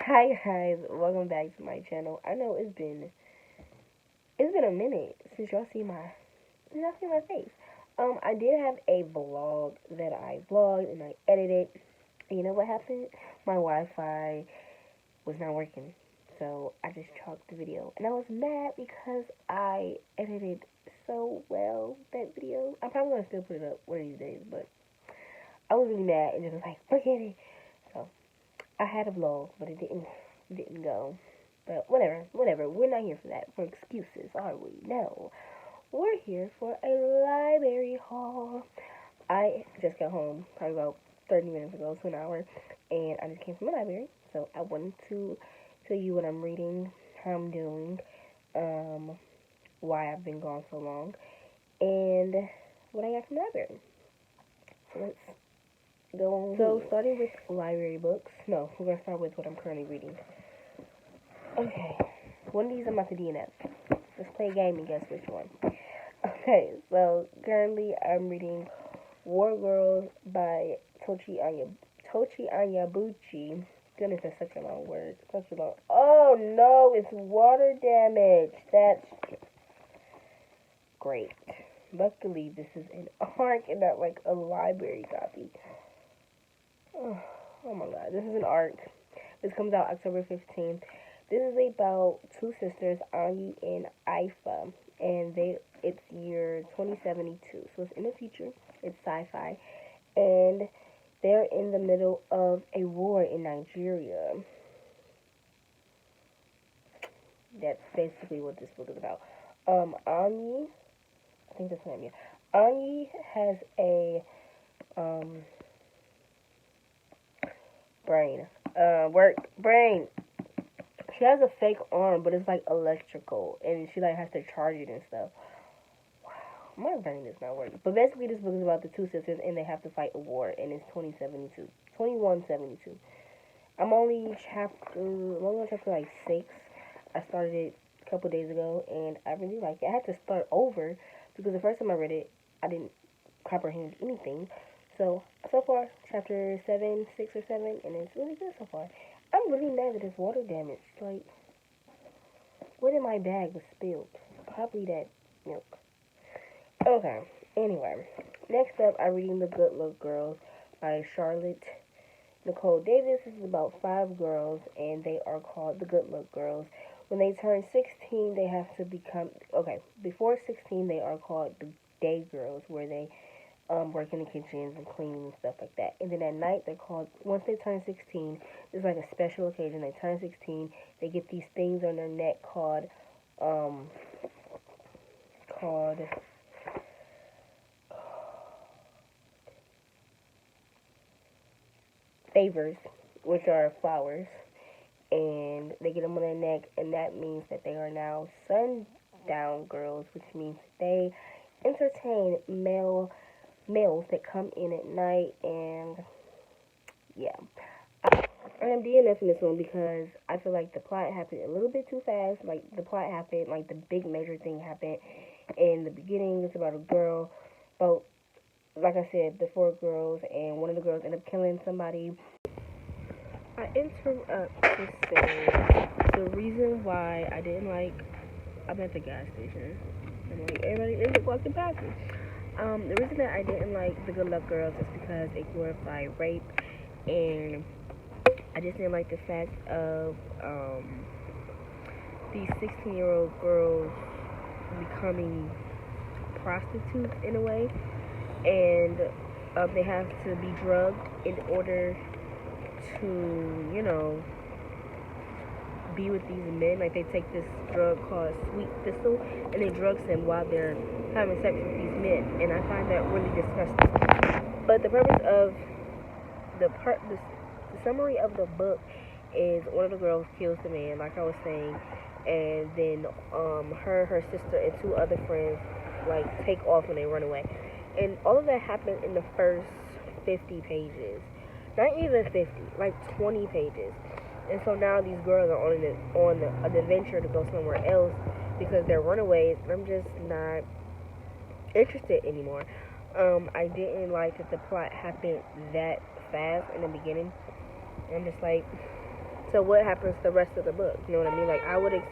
Hi guys, welcome back to my channel. I know it's been a minute since y'all see my face. I did have a vlog that I vlogged and I edited. And you know what happened? My Wi-Fi was not working, so I just chalked the video, and I was mad because I edited so well that video. I'm probably gonna still put it up one of these days, but I was really mad and just was like, forget it. So I had a vlog, but it didn't go. But whatever. We're not here for that. For excuses, are we? No. We're here for a library haul. I just got home probably about 30 minutes ago to an hour, and I just came from the library. So I wanted to tell you what I'm reading, how I'm doing, why I've been gone so long, and what I got from the library. So let's go on. So starting with library books. No, we're gonna start with what I'm currently reading. Okay, one of these I'm about to DNF. Let's play a game and guess which one. Okay, so currently I'm reading War Girls by Tochi Onyebuchi. Goodness, that's such a long word. Oh no, it's water damage. That's great. Luckily, this is an ARC and not like a library copy. Oh my god, this is an ARC. This comes out October 15th. This is about two sisters, Angie and Ifa, and it's year 2072, so it's in the future. It's sci-fi, and they're in the middle of a war in Nigeria. That's basically what this book is about. Angie, I think that's her name. Yeah. Angie has a brain. She has a fake arm, but it's like electrical, and she like has to charge it and stuff. Wow, my brain is not working. But basically, this book is about the two sisters, and they have to fight a war, and it's 2172. I'm only on chapter like 6. I started it a couple days ago, and I really like it. I had to start over because the first time I read it, I didn't comprehend anything. So far, chapter 7, 6 or 7, and it's really good so far. I'm really mad that it's water damage. Like, what in my bag was spilled? Probably that milk. Okay, anyway. Next up, I'm reading The Good Luck Girls by Charlotte Nicole Davis. This is about 5 girls, and they are called The Good Luck Girls. When they turn 16, they have to become... Okay, before 16, they are called the Day Girls, where they work in the kitchens and cleaning and stuff like that. And then at night, they're called, once they turn 16, there's like a special occasion. They turn 16, they get these things on their neck called favors, which are flowers. And they get them on their neck, and that means that they are now sundown girls, which means they entertain males that come in at night. And yeah, I am DNFing this one because I feel like the plot happened a little bit too fast. Like, the plot happened, like, the big major thing happened in the beginning. It's about a girl, but like I said, the 4 girls, and one of the girls ended up killing somebody. I interrupt to say the reason why I didn't like... I'm at the gas station, and like, everybody is walking past me. The reason that I didn't like The Good Luck Girls is because it glorified rape, and I just didn't like the fact of these 16-year-old girls becoming prostitutes in a way, and they have to be drugged in order to, be with these men. Like, they take this drug called Sweet Thistle, and they drugs them while they're having sex with these men, and I find that really disgusting. But the purpose of the summary of the book is one of the girls kills the man, like I was saying, and then her sister and 2 other friends like take off and they run away, and all of that happened in the first 50 pages. Not even 50, like 20 pages. And so now these girls are on an adventure to go somewhere else because they're runaways, and I'm just not interested anymore. I didn't like that the plot happened that fast in the beginning. I'm just like, So what happens the rest of the book? You know what I mean? Like I would have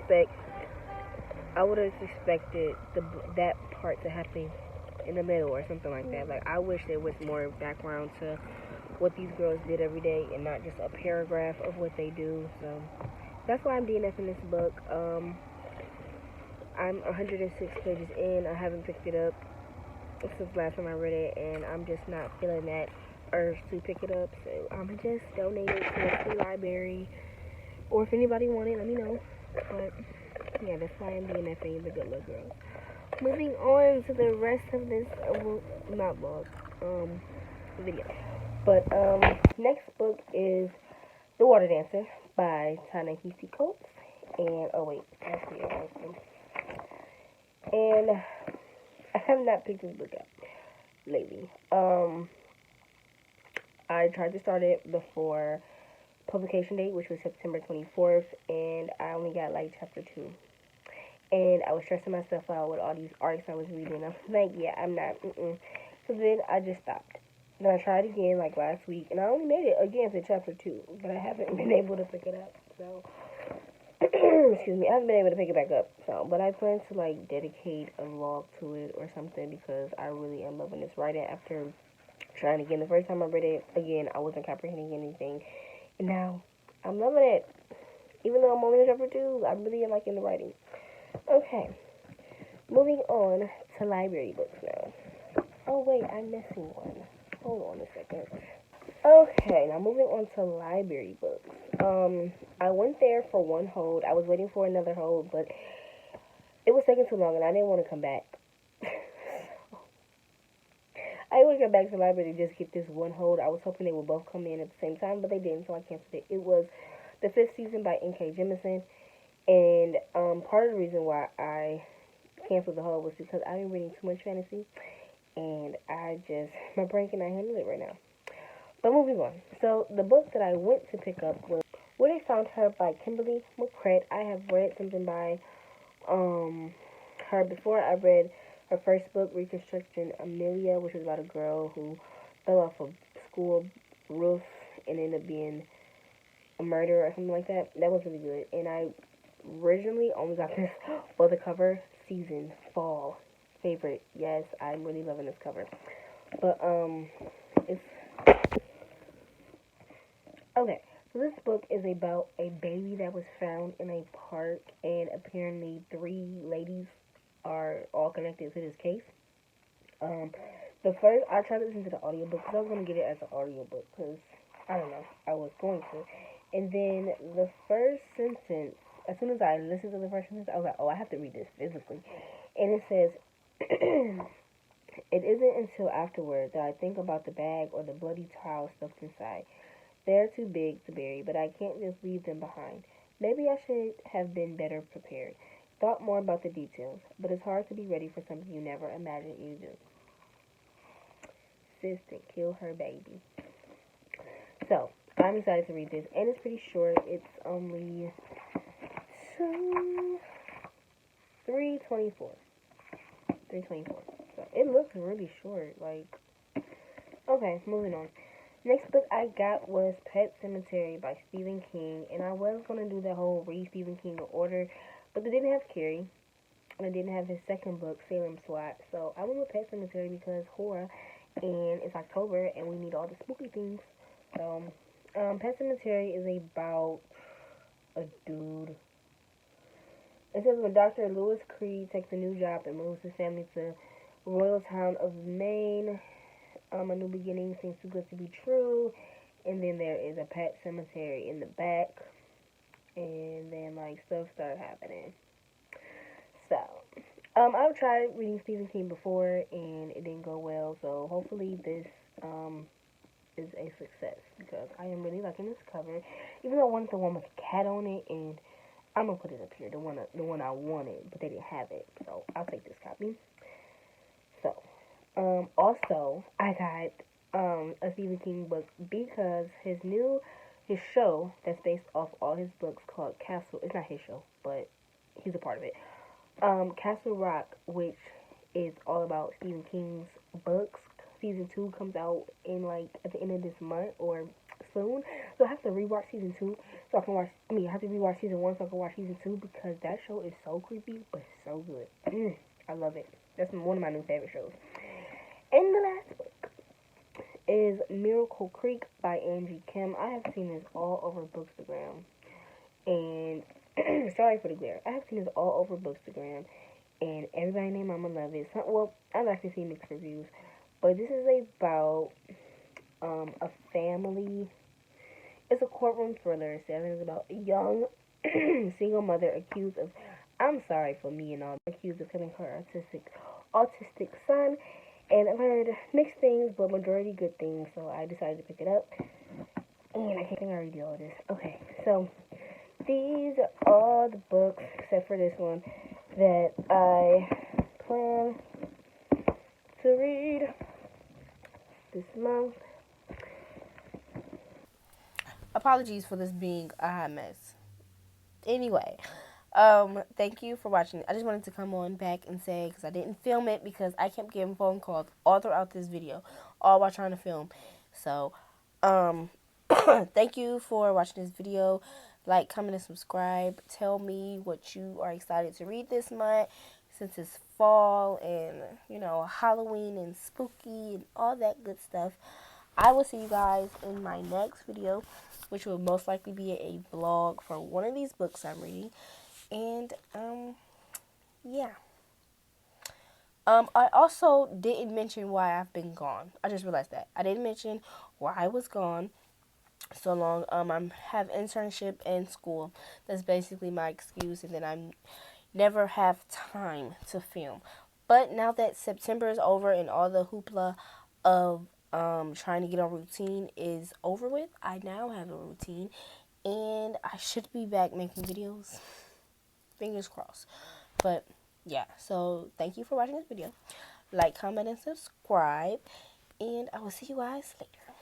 expected that part to happen in the middle or something like that. Like I wish there was more background to what these girls did every day and not just a paragraph of what they do. So that's why I'm DNFing this book. I'm 106 pages in. I haven't picked it up since last time I read it, and I'm just not feeling that urge to pick it up. So I'm just donate it to a free library, or if anybody want it, let me know. But yeah, that's why I'm DNFing the Good Luck Girls. Moving on to the rest of this, not vlog, video. But next book is The Water Dancer by Ta-nehisi. And oh wait, actually, and I have not picked this book up lately. I tried to start it before publication date, which was September 24th, and I only got like chapter 2. And I was stressing myself out with all these arcs I was reading. I was like, yeah, I'm not, So then I just stopped. Then I tried again like last week, and I only made it again to chapter 2, but I haven't been able to pick it up. So, excuse me, I haven't been able to pick it back up. So, but I plan to like dedicate a vlog to it or something because I really am loving this writing. After trying again, the first time I read it again, I wasn't comprehending anything, and now I'm loving it. Even though I'm only in chapter 2, I really am liking the writing. Okay, moving on to library books now. Oh wait, I'm missing one. Hold on a second. Okay, now moving on to library books. I went there for one hold. I was waiting for another hold, but it was taking too long, and I didn't want to come back. I didn't want to come back to the library to just get this one hold. I was hoping they would both come in at the same time, but they didn't, so I canceled it. It was the 5th season by N.K. Jemisin. And part of the reason why I canceled the hold was because I've been reading too much fantasy, and my brain cannot handle it right now. But moving on. So the book that I went to pick up was Where They Found Her by Kimberly McCreight. I have read something by her before. I read her first book, Reconstruction Amelia, which was about a girl who fell off a school roof and ended up being a murder or something like that. That was really good. And I originally only got this for the cover. Season, fall, favorite. Yes, I'm really loving this cover. But it's okay. So this book is about a baby that was found in a park, and apparently 3 ladies are all connected to this case. The first, I tried to listen to the audiobook because I was going to get it as an audiobook because, I don't know, I was going to. And then the first sentence, as soon as I listened to the first sentence, I was like, oh, I have to read this physically. And it says, it isn't until afterward that I think about the bag or the bloody towel stuffed inside. They're too big to bury, but I can't just leave them behind. Maybe I should have been better prepared. Thought more about the details, but it's hard to be ready for something you never imagined you do. Sis didn't kill her baby. So, I'm excited to read this, and it's pretty short. It's only 324. So, it looks really short. Like, okay, moving on. Next book I got was Pet Semetary by Stephen King, and I was going to do the whole read Stephen King in order, but they didn't have Carrie, and I didn't have his second book, Salem SWAT, so I went with Pet Semetary because horror, and it's October, and we need all the spooky things. So, Pet Semetary is about a dude. It says when Dr. Lewis Creed takes a new job and moves his family to Royal Town of Maine, a new beginning seems too good to be true, and then there is a pet cemetery in the back, and then like stuff started happening. So, I've tried reading Stephen King before, and it didn't go well, so hopefully this is a success, because I am really liking this cover, even though I wanted the one with the cat on it, and I'm gonna put it up here, the one I wanted, but they didn't have it, so I'll take this copy. So, also, I got a Stephen King book because his show that's based off all his books called Castle. It's not his show, but he's a part of it. Castle Rock, which is all about Stephen King's books. Season 2 comes out in like at the end of this month or soon. So I have to rewatch season 2 so I can watch. I have to rewatch season 1 so I can watch season 2 because that show is so creepy but so good. I love it. That's one of my new favorite shows. And the last book is Miracle Creek by Angie Kim. I have seen this all over Bookstagram. And sorry for the glare. I have seen this all over Bookstagram. And everybody named Mama love it. Well, I've actually seen mixed reviews. But this is about a family. It's a courtroom thriller. It's about a young single mother accused of, I'm sorry for me and all, accused of killing her autistic son. And I've heard mixed things, but majority good things, so I decided to pick it up. And I think I already did all this. Okay, so these are all the books, except for this one, that I plan to read this month. Apologies for this being a hot mess. Anyway, thank you for watching. I just wanted to come on back and say, because I didn't film it because I kept getting phone calls all throughout this video, all while trying to film. So, thank you for watching this video. Like, comment, and subscribe. Tell me what you are excited to read this month, since it's fall and, Halloween and spooky and all that good stuff. I will see you guys in my next video, which will most likely be a vlog for one of these books I'm reading. And, yeah. I also didn't mention why I've been gone. I just realized that. I didn't mention why I was gone so long. I have internship and school. That's basically my excuse, and then I never have time to film. But now that September is over and all the hoopla of trying to get a routine is over with, I now have a routine, and I should be back making videos. Fingers crossed. But yeah, so thank you for watching this video. Like, comment, and subscribe, and I will see you guys later.